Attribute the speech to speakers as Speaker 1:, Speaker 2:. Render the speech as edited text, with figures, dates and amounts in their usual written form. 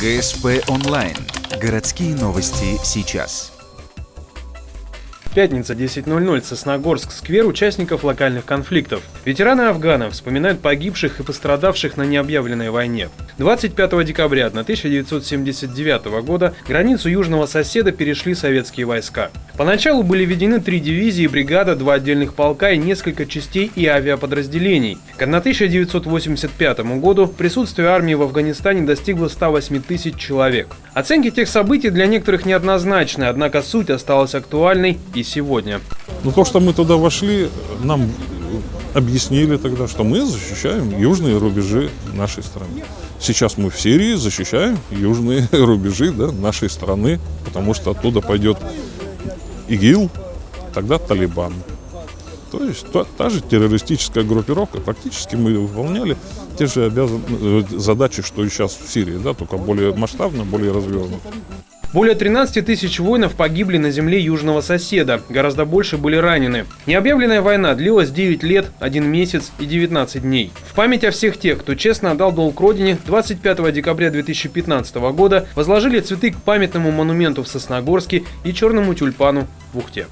Speaker 1: ГСП онлайн. Городские новости сейчас.
Speaker 2: Пятница, 10:00, Сосногорск, сквер участников локальных конфликтов. Ветераны Афгана вспоминают погибших и пострадавших на необъявленной войне. 25 декабря 1979 года границу южного соседа перешли советские войска. Поначалу были введены 3 дивизии, бригада, 2 отдельных полка и несколько частей и авиаподразделений. К 1985 году присутствие армии в Афганистане достигло 108 тысяч человек. Оценки тех событий для некоторых неоднозначны, однако суть осталась актуальной и сегодня.
Speaker 3: Но то, что мы туда вошли, нам объяснили тогда, что мы защищаем южные рубежи нашей страны. Сейчас мы в Сирии защищаем южные рубежи нашей страны, потому что оттуда пойдет ИГИЛ, тогда Талибан. То есть та же террористическая группировка. Практически мы выполняли те же задачи, что и сейчас в Сирии, только более масштабно, более развернуто.
Speaker 2: Более 13 тысяч воинов погибли на земле южного соседа, гораздо больше были ранены. Необъявленная война длилась 9 лет, 1 месяц и 19 дней. В память о всех тех, кто честно отдал долг родине, 25 декабря 2015 года возложили цветы к памятному монументу в Сосногорске и черному тюльпану в Ухте.